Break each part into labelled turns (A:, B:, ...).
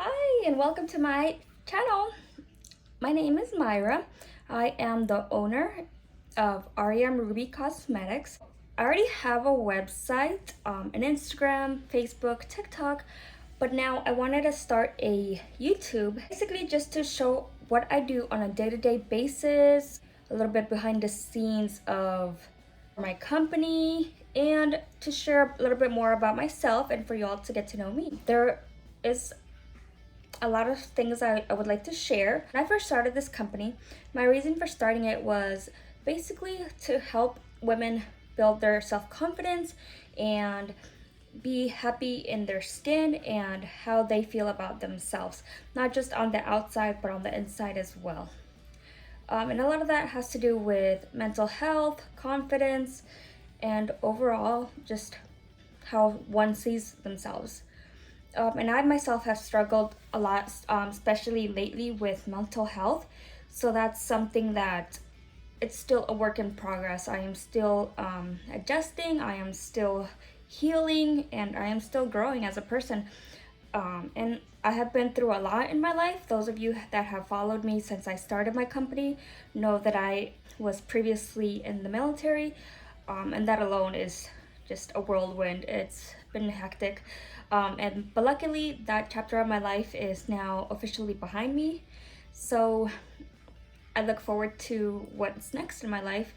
A: Hi and welcome to my channel. My name is Myra. I am the owner of Aryam Ruby Cosmetics. I already have a website, an Instagram, Facebook, TikTok, but now I wanted to start a YouTube, basically just to show what I do on a day-to-day basis, a little bit behind the scenes of my company, and to share a little bit more about myself and for y'all to get to know me. There is a lot of things I would like to share. When I first started this company, my reason for starting it was basically to help women build their self-confidence and be happy in their skin and how they feel about themselves, not just on the outside but on the inside as well. And a lot of that has to do with mental health, confidence, and overall just how one sees themselves. And I myself have struggled a lot, especially lately with mental health. So that's something that it's still a work in progress. I am still adjusting, I am still healing, and I am still growing as a person. And I have been through a lot in my life. Those of you that have followed me since I started my company know that I was previously in the military, and that alone is just a whirlwind. It's been hectic. But luckily that chapter of my life is now officially behind me. So I look forward to what's next in my life.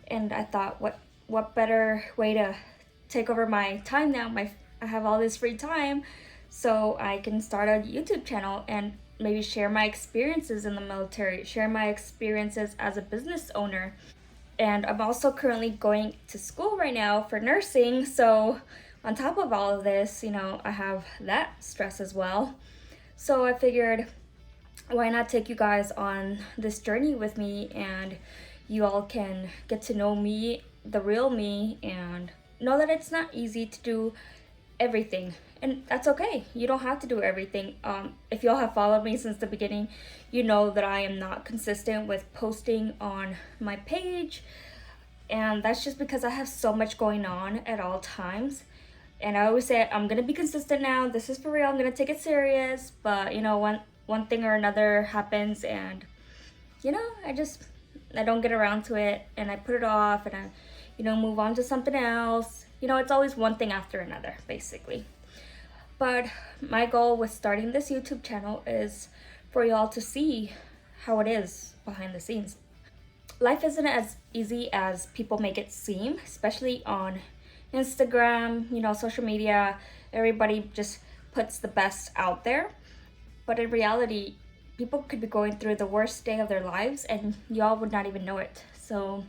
A: And I thought what better way to take over my time now. I have all this free time, so I can start a YouTube channel and maybe share my experiences in the military, share my experiences as a business owner. And I'm also currently going to school right now for nursing, so on top of all of this, I have that stress as well. So I figured, why not take you guys on this journey with me, and you all can get to know me, the real me, and know that it's not easy to do everything. And that's okay. You don't have to do everything. If y'all have followed me since the beginning, you know that I am not consistent with posting on my page. And that's just because I have so much going on at all times. And I always say, I'm gonna be consistent now. This is for real. I'm gonna take it serious. But one thing or another happens, and I don't get around to it, and I put it off, and I move on to something else. It's always one thing after another, basically. But my goal with starting this YouTube channel is for y'all to see how it is behind the scenes. Life isn't as easy as people make it seem, especially on Instagram, social media. Everybody just puts the best out there. But in reality, people could be going through the worst day of their lives and y'all would not even know it. So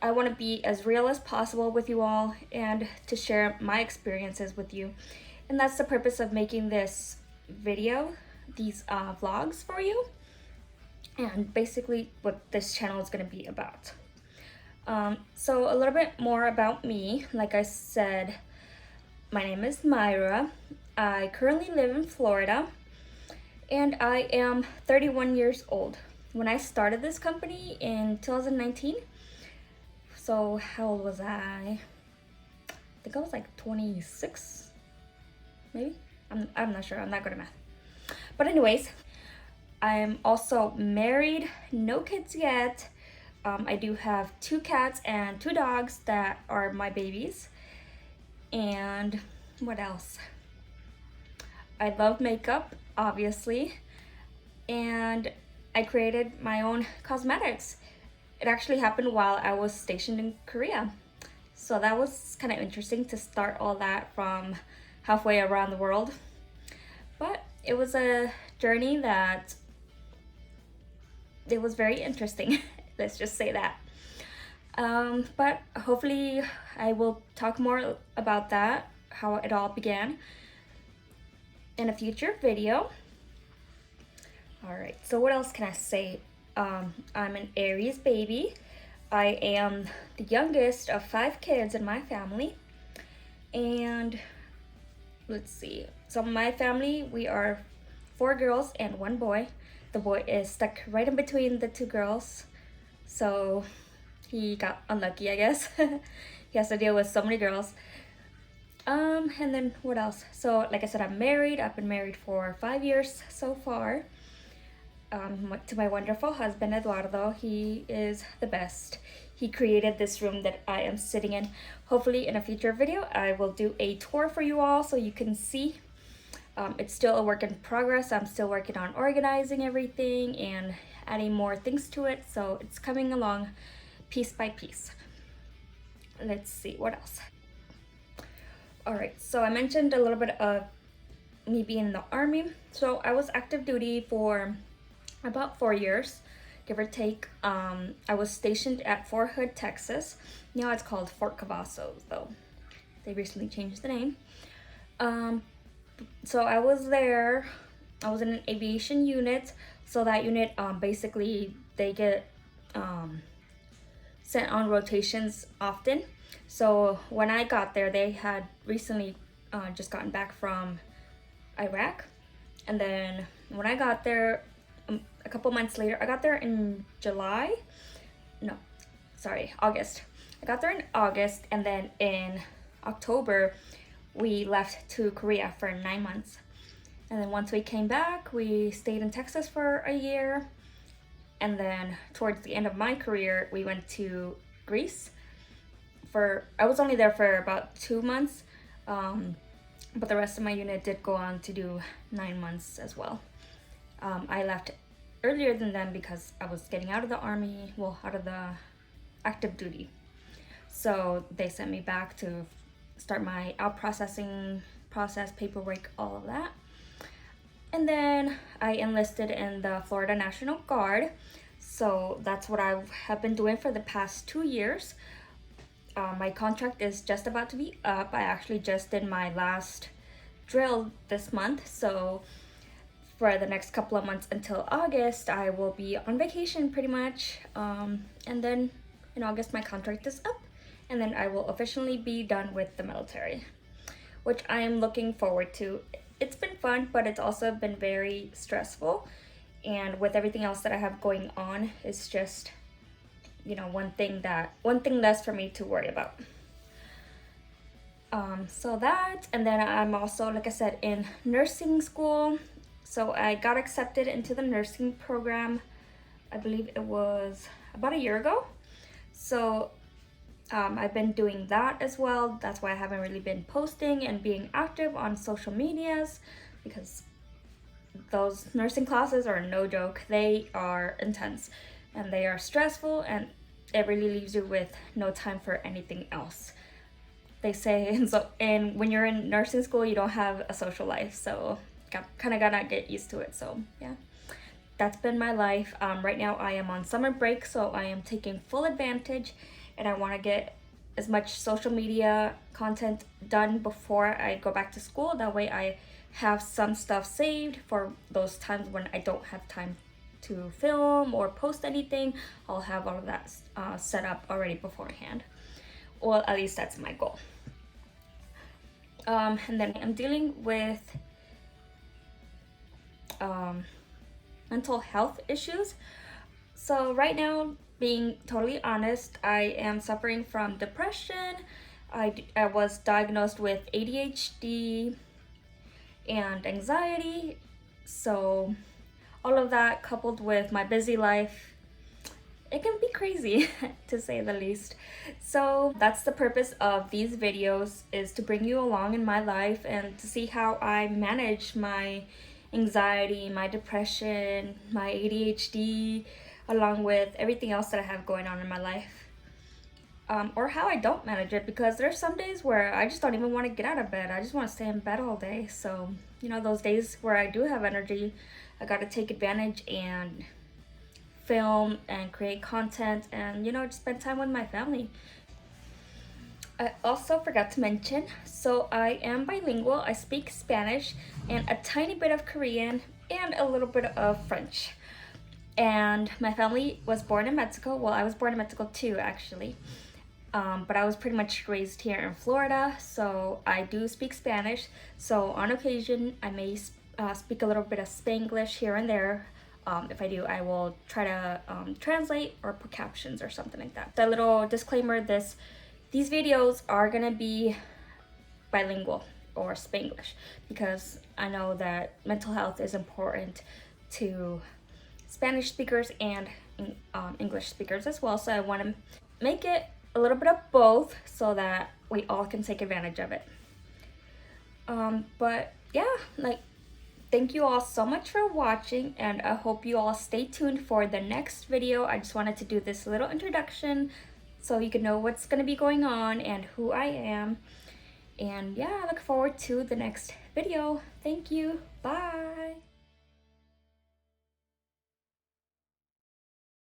A: I want to be as real as possible with you all and to share my experiences with you. And that's the purpose of making this video, these vlogs for you, and basically what this channel is going to be about. So a little bit more about me. Like I said, my name is Myra. I currently live in Florida, and I am 31 years old. When I started this company in 2019, so how old was I? I think I was like 26, maybe? I'm not sure, I'm not good at math. But anyways, I'm also married, no kids yet. I do have 2 cats and 2 dogs that are my babies. And what else? I love makeup, obviously. And I created my own cosmetics. It actually happened while I was stationed in Korea. So that was kind of interesting to start all that from halfway around the world. But it was a journey that it was very interesting. Let's just say that. But hopefully I will talk more about that, how it all began, in a future video. Alright, so what else can I say? I'm an Aries baby. I am the youngest of 5 kids in my family. And let's see. So my family, we are 4 girls and 1 boy. The boy is stuck right in between the 2 girls. So he got unlucky, I guess. He has to deal with so many girls. And then what else? So like I said, I'm married. I've been married for 5 years so far. To my wonderful husband Eduardo. He is the best. He created this room that I am sitting in. Hopefully in a future video I will do a tour for you all so you can see. It's still a work in progress. I'm still working on organizing everything and adding more things to it, so it's coming along piece by piece. Let's see what else. All right, so I mentioned a little bit of me being in the Army. So I was active duty for about 4 years, give or take. I was stationed at Fort Hood, Texas. Now it's called Fort Cavazos, though. They recently changed the name. So I was there. I was in an aviation unit. So that unit, basically, they get sent on rotations often. So when I got there, they had recently just gotten back from Iraq. And then when I got there, a couple months later, I got there in August. I got there in August, and then in October, we left to Korea for 9 months. And then once we came back, we stayed in Texas for a year. And then towards the end of my career, we went to Greece. I was only there for about 2 months, but the rest of my unit did go on to do 9 months as well. I left earlier than them because I was getting out of the Army, out of the active duty. So they sent me back to start my out processing process, paperwork, all of that. And then I enlisted in the Florida National Guard. So that's what I have been doing for the past 2 years. My contract is just about to be up. I actually just did my last drill this month. So for the next couple of months until August, I will be on vacation pretty much. And then in August, my contract is up. And then I will officially be done with the military, which I am looking forward to. It's been fun, but it's also been very stressful. And with everything else that I have going on, it's just, one thing less for me to worry about. So that, and then I'm also, like I said, in nursing school. So I got accepted into the nursing program, I believe it was about a year ago. So I've been doing that as well. That's why I haven't really been posting and being active on social medias, because those nursing classes are no joke. They are intense and they are stressful, and it really leaves you with no time for anything else. They say, and when you're in nursing school, you don't have a social life, so kind of gotta get used to it. So yeah, that's been my life. Right now I am on summer break, so I am taking full advantage, and I want to get as much social media content done before I go back to school. That way I have some stuff saved for those times when I don't have time to film or post anything. I'll have all of that set up already beforehand. Well, at least that's my goal. And then I'm dealing with mental health issues. So right now, being totally honest, I am suffering from depression. I was diagnosed with ADHD and anxiety. So all of that coupled with my busy life, it can be crazy to say the least. So that's the purpose of these videos, is to bring you along in my life and to see how I manage my anxiety, my depression, my ADHD, along with everything else that I have going on in my life. Or how I don't manage it, because there's some days where I just don't even want to get out of bed. I just want to stay in bed all day. So, those days where I do have energy, I got to take advantage and film and create content and, just spend time with my family. I also forgot to mention, so I am bilingual. I speak Spanish and a tiny bit of Korean and a little bit of French. And my family was born in Mexico. Well, I was born in Mexico too, actually. But I was pretty much raised here in Florida, so I do speak Spanish. So on occasion, I may speak a little bit of Spanglish here and there. If I do, I will try to translate or put captions or something like that. The little disclaimer, these videos are gonna be bilingual or Spanglish, because I know that mental health is important to Spanish speakers and English speakers as well. So I want to make it a little bit of both so that we all can take advantage of it. But yeah, like, thank you all so much for watching, and I hope you all stay tuned for the next video. I just wanted to do this little introduction so you can know what's going to be going on and who I am. And yeah, I look forward to the next video. Thank you. Bye.